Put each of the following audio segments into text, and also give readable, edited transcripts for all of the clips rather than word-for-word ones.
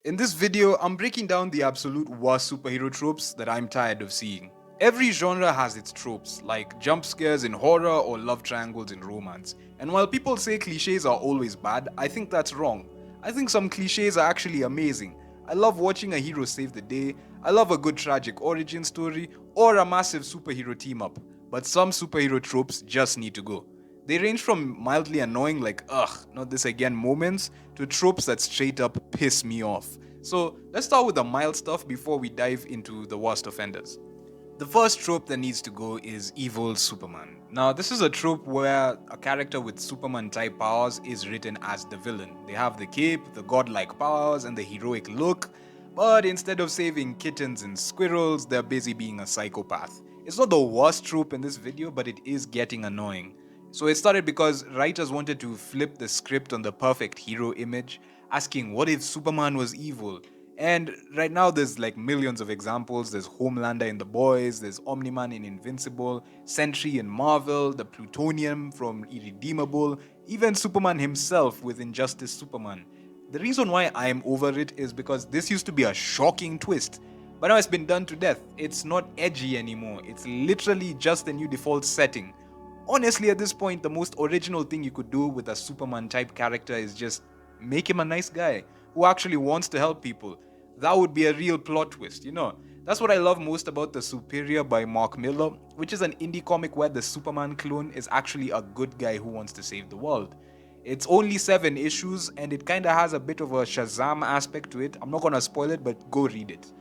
In this video, I'm breaking down the absolute worst superhero tropes that I'm tired of seeing. Every genre has its tropes, like jump scares in horror or love triangles in romance. And while people say cliches are always bad, I think that's wrong. I think some cliches are actually amazing. I love watching a hero save the day, I love a good tragic origin story, or a massive superhero team up. But some superhero tropes just need to go. They range from mildly annoying, like, ugh, not this again moments, to tropes that straight up piss me off. So let's start with the mild stuff before we dive into the worst offenders. The first trope that needs to go is evil Superman. Now, this is a trope where a character with Superman type powers is written as the villain. They have the cape, the godlike powers, and the heroic look, but instead of saving kittens and squirrels, they're busy being a psychopath. It's not the worst trope in this video, but it is getting annoying. So it started because writers wanted to flip the script on the perfect hero image, asking what if Superman was evil? And right now there's like millions of examples. There's Homelander in The Boys, there's Omni-Man in Invincible, Sentry in Marvel, the Plutonium from Irredeemable, even Superman himself with Injustice Superman. The reason why I'm over it is because this used to be a shocking twist. But now it's been done to death. It's not edgy anymore. It's literally just the new default setting. Honestly, at this point, the most original thing you could do with a Superman type character is just make him a nice guy who actually wants to help people. That would be a real plot twist, you know. That's what I love most about The Superior by Mark Miller, which is an indie comic where the Superman clone is actually a good guy who wants to save the world. It's only 7 issues and it kinda has a bit of a Shazam aspect to it. I'm not gonna spoil it, but go read it.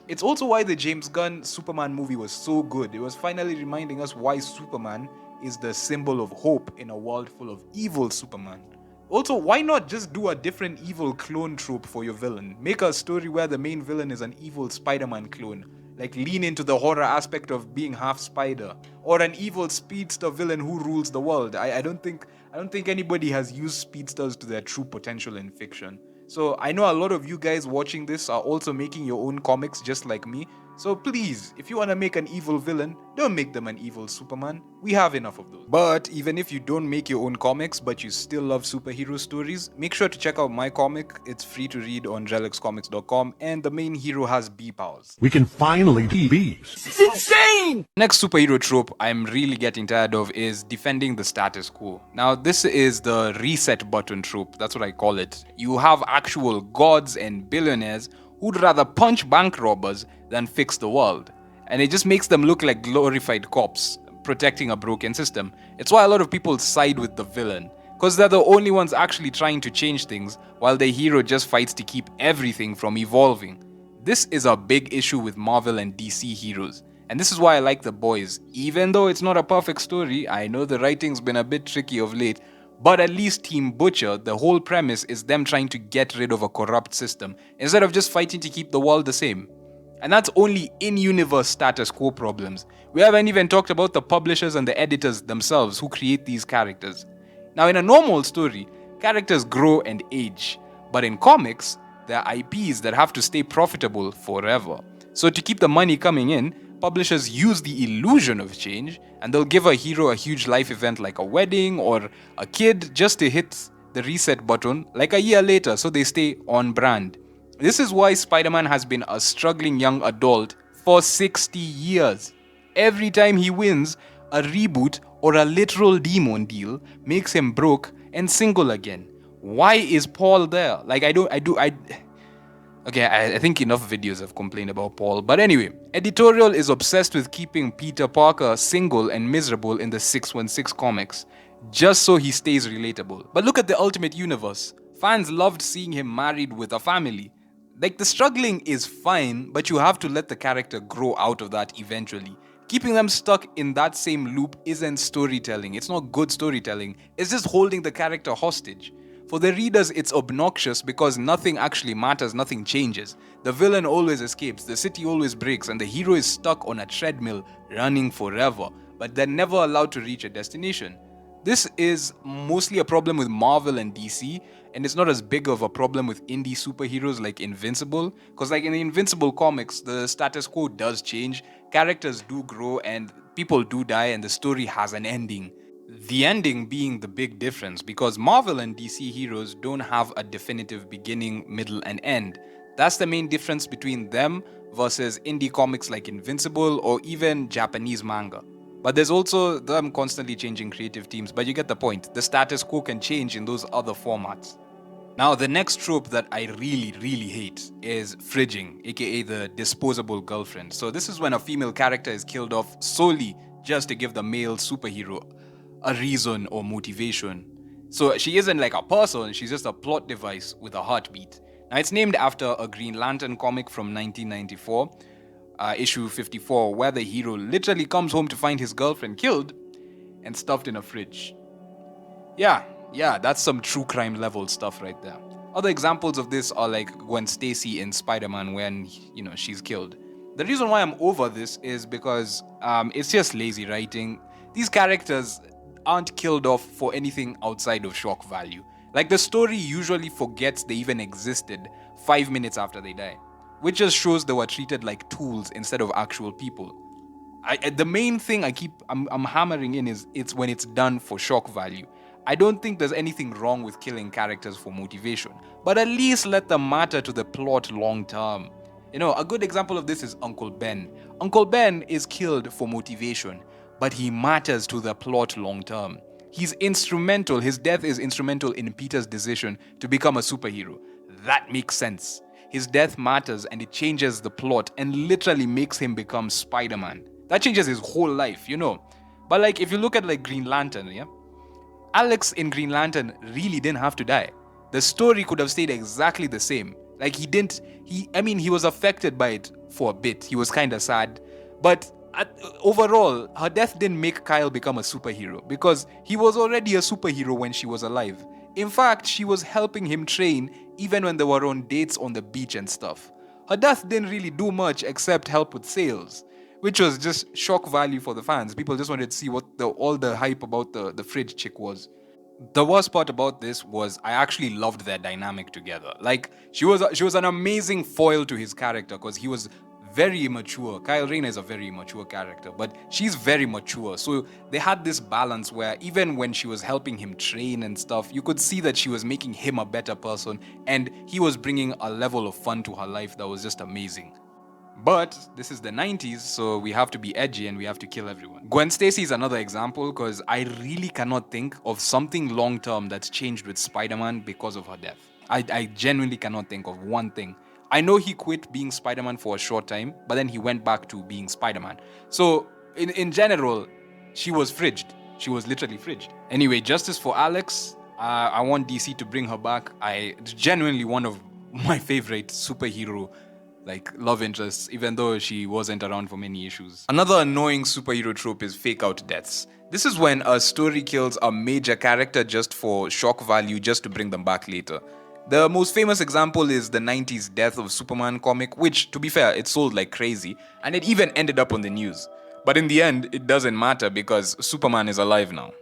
It's also why the James Gunn Superman movie was so good. It was finally reminding us why Superman is the symbol of hope in a world full of evil Superman. Also, why not just do a different evil clone trope for your villain? Make a story where the main villain is an evil Spider-Man clone. Like lean into the horror aspect of being half spider. Or an evil speedster villain who rules the world. I don't think anybody has used speedsters to their true potential in fiction. So I know a lot of you guys watching this are also making your own comics just like me. So please, if you want to make an evil villain, don't make them an evil Superman. We have enough of those. But even if you don't make your own comics but you still love superhero stories, make sure to check out my comic. It's free to read on relixcomics.com and the main hero has bee powers. We can finally be bees. It's insane! Next superhero trope I'm really getting tired of is defending the status quo. Now, this is the reset button trope, that's what I call it. You have actual gods and billionaires who'd rather punch bank robbers than fix the world. And it just makes them look like glorified cops protecting a broken system. It's why a lot of people side with the villain, because they're the only ones actually trying to change things, while the hero just fights to keep everything from evolving. This is a big issue with Marvel and DC heroes. And this is why I like The Boys. Even though it's not a perfect story, I know the writing's been a bit tricky of late, but at least Team Butcher, the whole premise is them trying to get rid of a corrupt system, instead of just fighting to keep the world the same. And that's only in-universe status quo problems. We haven't even talked about the publishers and the editors themselves who create these characters. Now, in a normal story, characters grow and age, but in comics, there are IPs that have to stay profitable forever. So to keep the money coming in, publishers use the illusion of change and they'll give a hero a huge life event like a wedding or a kid just to hit the reset button like a year later so they stay on brand. This is why Spider-Man has been a struggling young adult for 60 years. Every time he wins, a reboot or a literal demon deal makes him broke and single again. Why is Paul there? Like, Okay, I think enough videos have complained about Paul. But anyway, editorial is obsessed with keeping Peter Parker single and miserable in the 616 comics, just so he stays relatable. But look at the Ultimate Universe. Fans loved seeing him married with a family. Like, the struggling is fine, but you have to let the character grow out of that eventually. Keeping them stuck in that same loop isn't storytelling. It's not good storytelling. It's just holding the character hostage. For the readers, it's obnoxious because nothing actually matters, nothing changes. The villain always escapes, the city always breaks, and the hero is stuck on a treadmill, running forever, but they're never allowed to reach a destination. This is mostly a problem with Marvel and DC, and it's not as big of a problem with indie superheroes like Invincible, because like in the Invincible comics, the status quo does change, characters do grow, and people do die, and the story has an ending. The ending being the big difference, because Marvel and DC heroes don't have a definitive beginning, middle, and end. That's the main difference between them versus indie comics like Invincible or even Japanese manga. But there's also them constantly changing creative teams, but you get the point. The status quo can change in those other formats. Now, the next trope that I really, really hate is fridging, aka the disposable girlfriend. So, this is when a female character is killed off solely just to give the male superhero a reason or motivation. So, she isn't like a person, she's just a plot device with a heartbeat. Now, it's named after a Green Lantern comic from 1994, issue 54, where the hero literally comes home to find his girlfriend killed and stuffed in a fridge. Yeah, that's some true crime level stuff right there. Other examples of this are like Gwen Stacy in Spider-Man when, she's killed. The reason why I'm over this is because it's just lazy writing. These characters aren't killed off for anything outside of shock value. Like, the story usually forgets they even existed 5 minutes after they die, which just shows they were treated like tools instead of actual people. The main thing I'm hammering in is it's when it's done for shock value. I don't think there's anything wrong with killing characters for motivation, but at least let them matter to the plot long term. A good example of this is Uncle Ben. Uncle Ben is killed for motivation, but he matters to the plot long term. He's instrumental, his death is instrumental in Peter's decision to become a superhero. That makes sense. His death matters and it changes the plot and literally makes him become Spider-Man. That changes his whole life. But like, if you look at like Green Lantern, yeah? Alex in Green Lantern really didn't have to die. The story could have stayed exactly the same. Like, he was affected by it for a bit. He was kind of sad. But overall, her death didn't make Kyle become a superhero because he was already a superhero when she was alive. In fact, she was helping him train even when they were on dates on the beach and stuff. Her death didn't really do much except help with sales, which was just shock value for the fans. People just wanted to see what all the hype about the fridge chick was. The worst part about this was I actually loved their dynamic together. Like, she was an amazing foil to his character because he was very immature. Kyle Rayner is a very immature character, but she's very mature. So they had this balance where even when she was helping him train and stuff, you could see that she was making him a better person and he was bringing a level of fun to her life that was just amazing. But this is the 90s, so we have to be edgy and we have to kill everyone. Gwen Stacy is another example because I really cannot think of something long-term that's changed with Spider-Man because of her death. I genuinely cannot think of one thing. I know he quit being Spider-Man for a short time, but then he went back to being Spider-Man. So, in general, she was fridged. She was literally fridged. Anyway, justice for Alex. I want DC to bring her back. It's genuinely one of my favorite superhero love interests, even though she wasn't around for many issues. Another annoying superhero trope is fake out deaths. This is when a story kills a major character just for shock value, just to bring them back later. The most famous example is the 90s Death of Superman comic, which, to be fair, it sold like crazy, and it even ended up on the news. But in the end, it doesn't matter because Superman is alive now.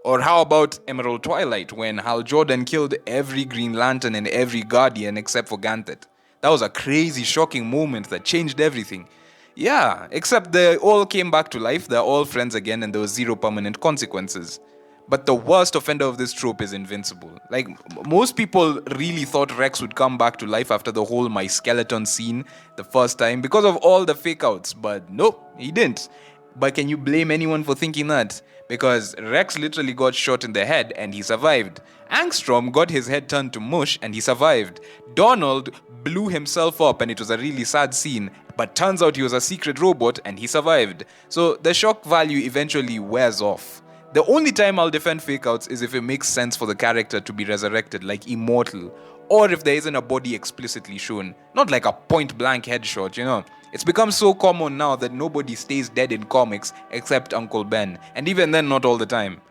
Or how about Emerald Twilight, when Hal Jordan killed every Green Lantern and every Guardian except for Ganthet? That was a crazy, shocking moment that changed everything. Yeah, except they all came back to life, they're all friends again, and there was zero permanent consequences. But the worst offender of this trope is Invincible. Like, most people really thought Rex would come back to life after the whole My Skeleton scene the first time because of all the fake outs, but nope, he didn't. But can you blame anyone for thinking that? Because Rex literally got shot in the head and he survived. Angstrom got his head turned to mush and he survived. Donald blew himself up and it was a really sad scene, but turns out he was a secret robot and he survived. So the shock value eventually wears off. The only time I'll defend fake outs is if it makes sense for the character to be resurrected, like immortal, or if there isn't a body explicitly shown, not like a point blank headshot. It's become so common now that nobody stays dead in comics except Uncle Ben, and even then not all the time.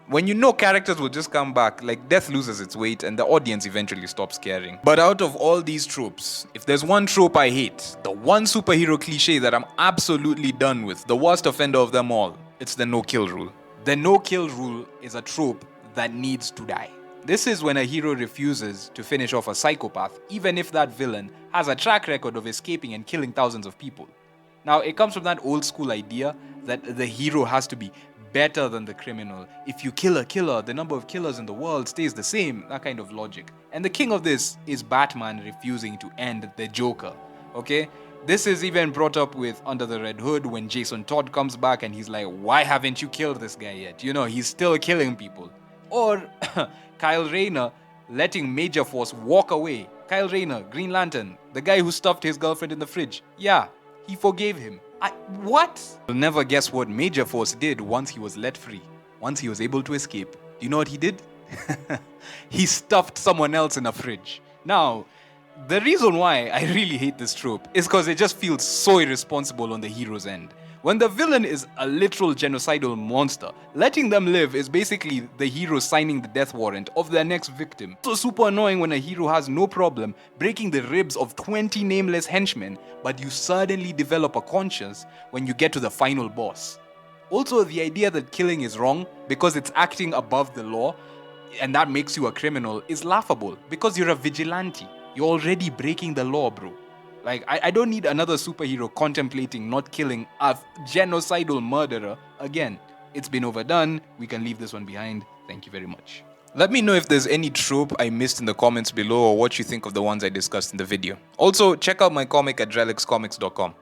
When you know characters will just come back, like death loses its weight and the audience eventually stops caring. But out of all these tropes, if there's one trope I hate, the one superhero cliche that I'm absolutely done with, the worst offender of them all, it's the no-kill rule. The no-kill rule is a trope that needs to die. This is when a hero refuses to finish off a psychopath, even if that villain has a track record of escaping and killing thousands of people. Now, it comes from that old school idea that the hero has to be better than the criminal. If you kill a killer, the number of killers in the world stays the same. That kind of logic. And the king of this is Batman refusing to end the Joker. Okay? This is even brought up with Under the Red Hood when Jason Todd comes back and he's like, why haven't you killed this guy yet? You know, he's still killing people. Or Kyle Rayner letting Major Force walk away. Kyle Rayner, Green Lantern, the guy who stuffed his girlfriend in the fridge. Yeah, he forgave him. What? You'll never guess what Major Force did once he was let free. Once he was able to escape. Do you know what he did? He stuffed someone else in a fridge. Now, the reason why I really hate this trope is because it just feels so irresponsible on the hero's end. When the villain is a literal genocidal monster, letting them live is basically the hero signing the death warrant of their next victim. So super annoying when a hero has no problem breaking the ribs of 20 nameless henchmen, but you suddenly develop a conscience when you get to the final boss. Also, the idea that killing is wrong because it's acting above the law and that makes you a criminal is laughable because you're a vigilante. You're already breaking the law, bro. Like, I don't need another superhero contemplating not killing a genocidal murderer again. It's been overdone. We can leave this one behind. Thank you very much. Let me know if there's any trope I missed in the comments below or what you think of the ones I discussed in the video. Also, check out my comic at drelixcomics.com.